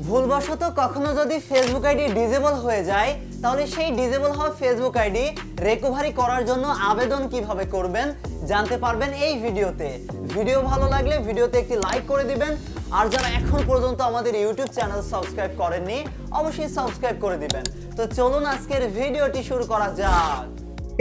ভুলবশত কখনো যদি ফেসবুক আইডি ডিসেবল হয়ে যায় তাহলে সেই ডিসেবল হওয়া ফেসবুক আইডি রিকভারি করার জন্য আবেদন কিভাবে করবেন জানতে পারবেন এই ভিডিওতে। ভিডিও ভালো লাগলে ভিডিওতে একটি লাইক করে দিবেন, আর যারা এখন পর্যন্ত আমাদের ইউটিউব চ্যানেল সাবস্ক্রাইব করেননি অবশ্যই সাবস্ক্রাইব করে দিবেন। তো চলুন আজকের ভিডিওটি শুরু করা যাক।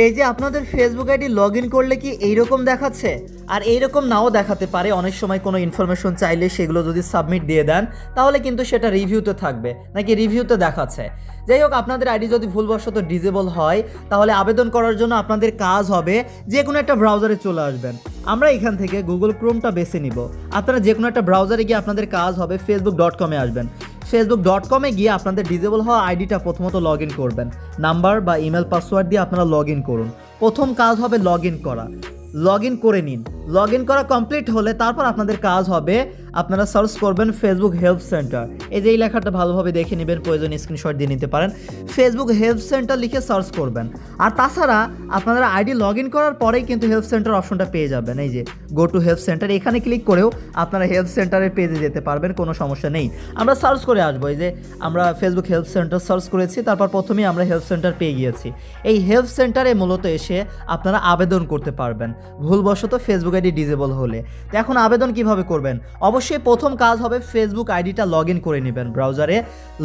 এই যে আপনাদের ফেসবুক আইডি লগ ইন করলে কি এইরকম দেখাচ্ছে, আর এইরকম নাও দেখাতে পারে। অনেক সময় কোনো ইনফরমেশন চাইলে সেগুলো যদি সাবমিট দিয়ে দেন তাহলে কিন্তু সেটা রিভিউতে থাকবে, নাকি রিভিউতে দেখাচ্ছে। যাই হোক, আপনাদের আইডি যদি ভুলবশত ডিসেবল হয় তাহলে আবেদন করার জন্য আপনাদের কাজ হবে যে কোনো একটা ব্রাউজারে চলে আসবেন। আমরা এখান থেকে গুগল ক্রোমটা বেছে নিব। আপনারা যে কোনো একটা ব্রাউজারে গিয়ে আপনাদের কাজ হবে facebook.com-এ আসবেন। facebook.com-এ গিয়ে আপনাদের ডিসেবল হওয়া আইডিটা প্রথমত লগ ইন করবেন। নাম্বার বা ইমেল পাসওয়ার্ড দিয়ে আপনারা লগ ইন করুন। প্রথম কাজ হবে লগ ইন করা। লগ ইন করে নিন। লগ ইন করা কমপ্লিট হলে তারপর আপনাদের কাজ হবে আপনারা সার্চ করবেন ফেসবুক হেল্প সেন্টার। এই যে এই লেখাটা ভালোভাবে দেখে নেবেন, প্রয়োজন স্ক্রিনশট দিয়ে নিতে পারেন। ফেসবুক হেল্প সেন্টার লিখে সার্চ করবেন। আর তাছাড়া আপনারা আইডি লগ ইন করার পরেই কিন্তু হেল্প সেন্টার অপশনটা পেয়ে যাবেন। এই যে গো টু হেল্প সেন্টার, এখানে ক্লিক করেও আপনারা হেল্প সেন্টারের পেজে যেতে পারবেন, কোনো সমস্যা নেই। আমরা সার্চ করে আসবো। এই যে আমরা ফেসবুক হেল্প সেন্টার সার্চ করেছি, তারপর প্রথমেই আমরা হেল্প সেন্টার পেয়ে গিয়েছি। এই হেল্প সেন্টারে মূলত এসে আপনারা আবেদন করতে পারবেন ভুলবশত ফেসবুক আইডি ডিসেবল হলে। তো এখন আবেদন কিভাবে করবেন? অবশ্যই প্রথম কাজ হবে ফেসবুক আইডিটা লগ ইন করে নেবেন ব্রাউজারে।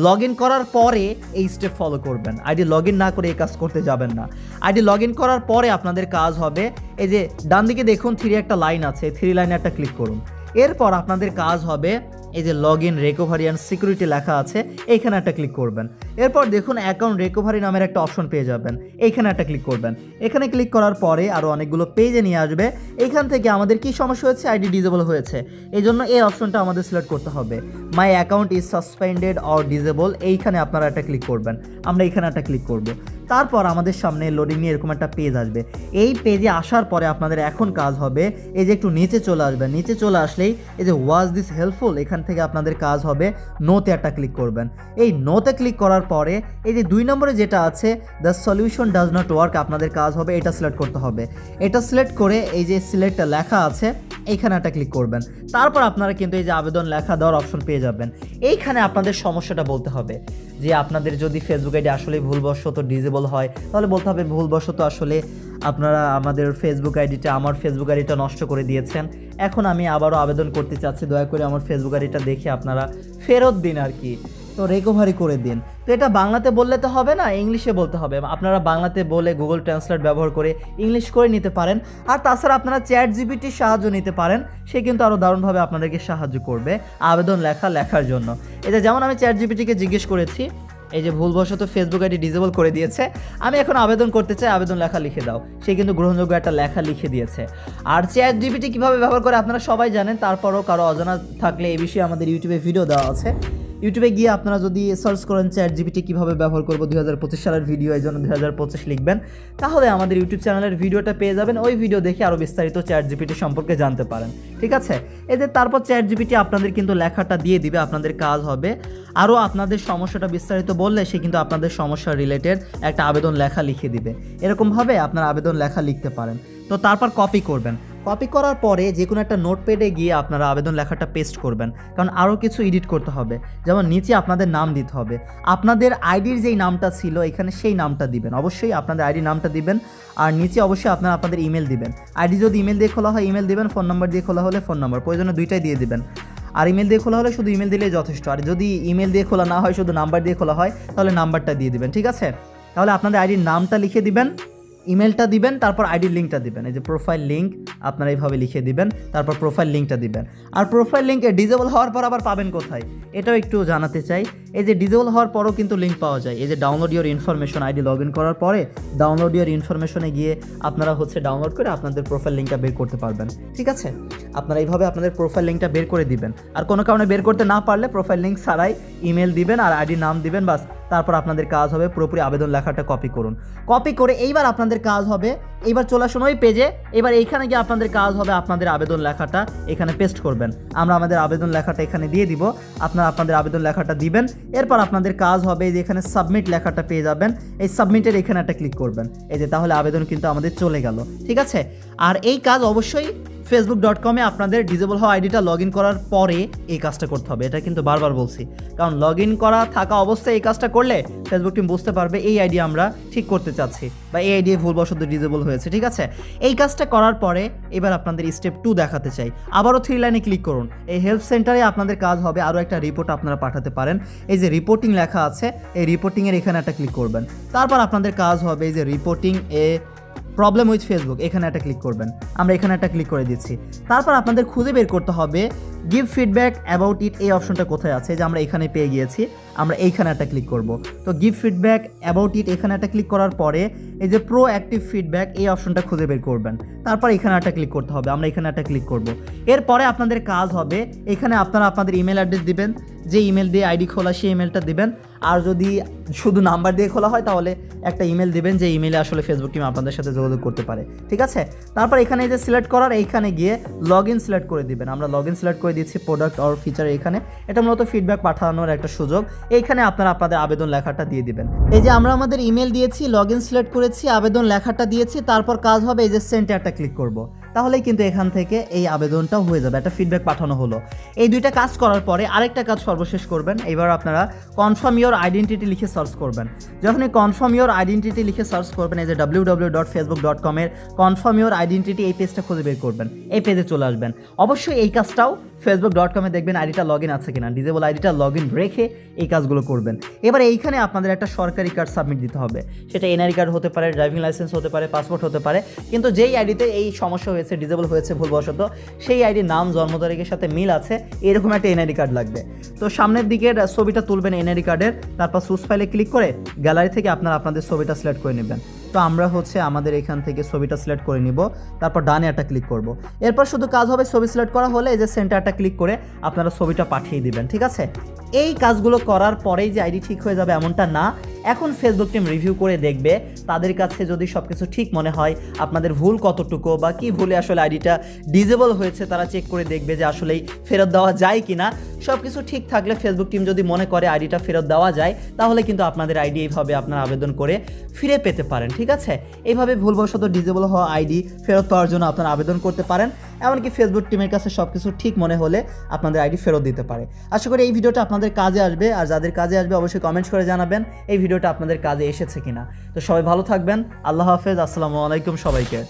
লগ ইন করার পরে এই স্টেপ ফলো করবেন। আইডি লগ ইন না করে এই কাজ করতে যাবেন না। আইডি লগ ইন করার পরে আপনাদের কাজ হবে এই যে ডান দিকে দেখুন 3 একটা লাইন আছে, 3 লাইনে একটা ক্লিক করুন। এরপর আপনাদের কাজ হবে এই যে log in recovery and security লেখা আছে, এইখানে একটা ক্লিক করবেন। এরপর দেখুন অ্যাকাউন্ট রিকভারি নামের একটা অপশন পেয়ে যাবেন, এইখানে একটা ক্লিক করবেন। এখানে ক্লিক করার পরে আরও অনেকগুলো পেজে নিয়ে আসবে। এইখান থেকে আমাদের কি সমস্যা হয়েছে, আইডি ডিসেবল হয়েছে, এই জন্য এই অপশনটা আমাদের সিলেক্ট করতে হবে। My account is suspended or disable, এইখানে আপনারা একটা ক্লিক করবেন। আমরা এইখানে একটা ক্লিক করব। তারপর আমাদের সামনে লোডিং নিয়ে এরকম একটা পেজ আসবে। এই পেজে আসার পরে আপনাদের এখন কাজ হবে এই যে একটু নিচে চলে আসবেন। নিচে চলে আসলেই এই যে ওয়াজ দিস হেল্পফুল, এখান থেকে আপনাদের কাজ হবে নোতে একটা ক্লিক করবেন। এই নোতে ক্লিক করার পরে এই যে 2 নম্বরে যেটা আছে the solution does not work, আপনাদের কাজ হবে এটা সিলেক্ট করতে হবে। এটা সিলেক্ট করে এই যে সিলেক্টটা লেখা আছে এইখানে একটা ক্লিক করবেন। তারপর আপনারা কিন্তু এই যে আবেদন লেখা দেওয়ার অপশন পেয়ে যাবেন। এইখানে আপনাদের সমস্যাটা বলতে হবে যে আপনাদের যদি ফেসবুক আইডি আসলে ভুলবশত ডিসেবল হয় তাহলে বলতে হবে ভুলবশত আসলে আপনারা আমাদের ফেসবুক আইডিটা আমার ফেসবুক আইডিটা নষ্ট করে দিয়েছেন। এখন আমি আবারও আবেদন করতে চাচ্ছি, দয়া করে আমার ফেসবুক আইডিটা দেখে আপনারা ফেরত দিন আর কি, তো রিকভারি করে দিন। তো এটা বাংলাতে বললে তো হবে না, ইংলিশে বলতে হবে। আপনারা বাংলাতে বলে গুগল ট্রান্সলেট ব্যবহার করে ইংলিশ করে নিতে পারেন। আর তাছাড়া আপনারা চ্যাট জিপিটির সাহায্য নিতে পারেন, সে কিন্তু আরও দারুণভাবে আপনাদেরকে সাহায্য করবে আবেদন লেখার জন্য। এটা যেমন আমি চ্যাট জিপিটিকে জিজ্ঞেস করেছি এই যে ভুলবশত ফেসবুক আইডি ডিসেবল করে দিয়েছে, আমি এখন আবেদন করতে চাই, আবেদন লেখা লিখে দাও। সে কিন্তু গ্রহণযোগ্য একটা লেখা লিখে দিয়েছে। আর চ্যাট জিপিটি কীভাবে ব্যবহার করে আপনারা সবাই জানেন, তারপরও কারো অজানা থাকলে এই বিষয়ে আমাদের ইউটিউবে ভিডিও দেওয়া আছে। ইউটিউবে গিয়ে আপনারা যদি সার্চ করেন চ্যাট জিপিটি কীভাবে ব্যবহার করবো 2025 সালের ভিডিও, এই জন্য 2025 লিখবেন, তাহলে আমাদের ইউটিউব চ্যানেলের ভিডিওটা পেয়ে যাবেন। ওই ভিডিও দেখে আরও বিস্তারিত চ্যাট জিপিটি সম্পর্কে জানতে পারেন, ঠিক আছে? এতে তারপর চ্যাট জিপিটি আপনাদের কিন্তু লেখাটা দিয়ে দিবে। আপনাদের কাজ হবে আরও আপনাদের সমস্যাটা বিস্তারিত বললে সে কিন্তু আপনাদের সমস্যা রিলেটেড একটা আবেদন লেখা লিখে দিবে। এরকমভাবে আপনার আবেদন লেখা লিখতে পারেন। তো তারপর কপি করবেন। কপি করার পরে যে কোনো একটা নোটপ্যাডে গিয়ে আপনারা আবেদন লেখাটা পেস্ট করবেন, কারণ আরও কিছু এডিট করতে হবে। যেমন নিচে আপনাদের নাম দিতে হবে, আপনাদের আইডির যেই নামটা ছিল এখানে সেই নামটা দিবেন। অবশ্যই আপনাদের আইডির নামটা দিবেন। আর নিচে অবশ্যই আপনারা আপনাদের ইমেল দিবেন। আইডি যদি ইমেল দিয়ে খোলা হয় ইমেল দিবেন, ফোন নাম্বার দিয়ে খোলা হলে ফোন নাম্বার, প্রয়োজনে দুইটাই দিয়ে দিবেন। আর ইমেল দিয়ে খোলা হলে শুধু ইমেল দিলেই যথেষ্ট। আর যদি ইমেল দিয়ে খোলা না হয়, শুধু নাম্বার দিয়ে খোলা হয়, তাহলে নাম্বারটা দিয়ে দিবেন, ঠিক আছে? তাহলে আপনাদের আইডির নামটা লিখে দিবেন, ইমেলটা দিবেন, তারপর আইডির লিঙ্কটা দিবেন। এই যে প্রোফাইল লিঙ্ক আপনারা এইভাবে লিখে দিবেন, তারপর প্রোফাইল লিঙ্কটা দিবেন। আর প্রোফাইল লিঙ্ক ডিসেবল হওয়ার পর আবার পাবেন কোথায়, এটাও একটু জানাতে চাই। এই যে ডিসেবল হওয়ার পরও কিন্তু লিঙ্ক পাওয়া যায়। এই যে download your information, ID log in করার পরে ডাউনলোড ইওর ইনফরমেশনে গিয়ে আপনারা ডাউনলোড করে আপনাদের প্রোফাইল লিঙ্কটা বের করতে পারবেন, ঠিক আছে? আপনারা এইভাবে আপনাদের প্রোফাইল লিঙ্কটা বের করে দিবেন। আর কোনো কারণে বের করতে না পারলে প্রোফাইল লিঙ্ক ছাড়াই ইমেল দিবেন আর আইডি নাম দিবেন, বাস। তারপর আপনাদের কাজ হবে পুরোপুরি আবেদন লেখাটা কপি করুন। কপি করে এইবার আপনাদের কাজ হবে, এইবার চলে আসুন ওই পেজে। এবার এইখানে গিয়ে আপনাদের কাজ হবে আপনাদের আবেদন লেখাটা এখানে পেস্ট করবেন। আমরা আমাদের আবেদন লেখাটা এখানে দিয়ে দিব, আপনারা আপনাদের আবেদন লেখাটা দিবেন। এরপর আপনাদের কাজ হবে যে এখানে সাবমিট লেখাটা পেয়ে যাবেন, এই সাবমিটের এখানে একটা ক্লিক করবেন। এই যে তাহলে আবেদন কিন্তু আমাদের চলে গেল, ঠিক আছে? আর এই কাজ অবশ্যই facebook.com-এ আপনাদের ডিজেবল হওয়া আইডিটা লগ ইন করার পরে এই কাজটা করতে হবে। এটা কিন্তু বারবার বলছি, কারণ লগ ইন করা থাকা অবস্থায় এই কাজটা করলে ফেসবুক টিম বুঝতে পারবে এই আইডি আমরা ঠিক করতে চাচ্ছি বা এই আইডি ভুলবশত ডিজেবল হয়েছে। ঠিক আছে, এই কাজটা করার পরে এবার আপনাদের স্টেপ 2 দেখাতে চাই। আবারও 3 লাইনে ক্লিক করুন। এই হেল্প সেন্টারে আপনাদের কাজ হবে আরও একটা রিপোর্ট আপনারা পাঠাতে পারেন। এই যে রিপোর্টিং লেখা আছে, এই রিপোর্টিংয়ের এখানে একটা ক্লিক করবেন। তারপর আপনাদের কাজ হবে এই যে রিপোর্টিং প্রবলেম উইথ ফেসবুক, এখানে একটা ক্লিক করবেন। আমরা এখানে একটা ক্লিক করে দিচ্ছি। তারপর আপনাদের খুঁজে বের করতে হবে গিভ ফিডব্যাক অ্যাবাউট ইট, এই অপশনটা কোথায় আছে, যে আমরা এখানে পেয়ে গিয়েছি। আমরা এইখানে একটা ক্লিক করব। তো গিভ ফিডব্যাক অ্যাবাউট ইট এখানে একটা ক্লিক করার পরে এই যে প্রো অ্যাক্টিভ ফিডব্যাক, এই অপশনটা খুঁজে বের করবেন। তারপর এখানে একটা ক্লিক করতে হবে। আমরা এখানে একটা ক্লিক করব। এরপরে আপনাদের কাজ হবে এখানে আপনারা আপনাদের ইমেল অ্যাড্রেস দিবেন, যে ইমেল দিয়ে আইডি খোলা সেই ইমেলটা দিবেন। আর যদি শুধু নাম্বার দিয়ে খোলা হয় তাহলে একটা ইমেল দিবেন, যে ইমেলে আসলে ফেসবুক টিম আপনাদের সাথে যোগাযোগ করতে পারে। ঠিক আছে, তারপর এখানে এই যে সিলেক্ট করার, এইখানে গিয়ে লগ ইন সিলেক্ট করে দিবেন। আমরা লগ ইন সিলেক্ট করে দিচ্ছি প্রোডাক্ট অর ফিচার। এখানে এটা মূলত ফিডব্যাক পাঠানোর একটা সুযোগ। এইখানে আপনারা আপনাদের আবেদন লেখাটা দিয়ে দিবেন। এই যে আমরা আমাদের ইমেল দিয়েছি, লগ ইন সিলেক্ট করেছি, আবেদন লেখাটা দিয়েছি। তারপর কাজ হবে এই যে সেন্টে একটা ক্লিক করব। তাহলেই কিন্তু এখান থেকে এই আবেদনটাও হয়ে যাবে, একটা ফিডব্যাক পাঠানো হলো। এই দুইটা কাজ করার পরে আরেকটা কাজ সর্বশেষ করবেন। এবার আপনারা কনফার্ম ইওর আইডেন্টিটি লিখে সার্চ করবেন। যখন এই কনফার্ম ইওর আইডেন্টিটি লিখে সার্চ করবেন, এই যে www.facebook.com-এর কনফার্ম ইওর আইডেন্টিটি, এই পেজটা খুঁজে বের করবেন। এই পেজে চলে আসবেন। অবশ্যই এই কাজটাও facebook.com-এ দেখবেন আইডিটা লগ ইন আছে কিনা, ডিজেবল আইডিটা লগ ইন রেখে এই কাজগুলো করবেন। এবার এইখানে আপনাদের একটা সরকারি কার্ড সাবমিট দিতে হবে। সেটা এনআইডি কার্ড হতে পারে, ড্রাইভিং লাইসেন্স হতে পারে, পাসপোর্ট হতে পারে। কিন্তু যেই আইডিতে এই সমস্যা হয়েছে, ডিজেবল হয়েছে ভুলবশত, সেই আইডির নাম জন্ম তারিখের সাথে মিল আছে এরকম একটা এনআইডি কার্ড লাগবে। তো সামনের দিকের ছবিটা তুলবেন এনআইডি কার্ডের, তারপর চুজ ফাইলে ক্লিক করে গ্যালারি থেকে আপনারা আপনাদের ছবিটা সিলেক্ট করে নেবেন। তো আমরা আমাদের এখান থেকে ছবিটা সিলেক্ট করে নিব। তারপর ডানে একটা ক্লিক করব। এরপর শুধু কাজ হবে ছবি সিলেক্ট করা হলে এই যে সেন্টারটা ক্লিক করে আপনারা ছবিটা পাঠিয়ে দিবেন। ঠিক আছে, এই কাজগুলো করার পরেই যে আইডি ঠিক হয়ে যাবে এমনটা না। এখন ফেসবুক টিম রিভিউ করে দেখবে, তাদের কাছে যদি সব কিছু ঠিক মনে হয়, আপনাদের ভুল কতটুকু বা কি ভুলে আসলে আইডিটা ডিজেবল হয়েছে তারা চেক করে দেখবে যে আসলেই ফেরত দেওয়া যায় কি না। সব কিছু ঠিক থাকলে ফেসবুক টিম যদি মনে করে আইডিটা ফেরত দেওয়া যায়, তাহলে কিন্তু আপনাদের আইডি এইভাবে আপনারা আবেদন করে ফিরে পেতে পারেন। ঠিক আছে, এইভাবে ভুলবশত ডিজেবল হওয়া আইডি ফেরত পাওয়ার জন্য আপনারা আবেদন করতে পারেন। এমনকি ফেসবুক টিমের কাছে সব কিছু ঠিক মনে হলে আপনাদের আইডি ফেরত দিতে পারে। আশা করি এই ভিডিওটা আপনাদের কাজে আসবে, আর যাদের কাজে আসবে অবশ্যই কমেন্টস করে জানাবেন এই ভিডিওটা আপনাদের কাজে এসেছে কিনা। তো সবাই ভালো থাকবেন। আল্লাহ হাফেজ, আসসালামু আলাইকুম সবাইকে।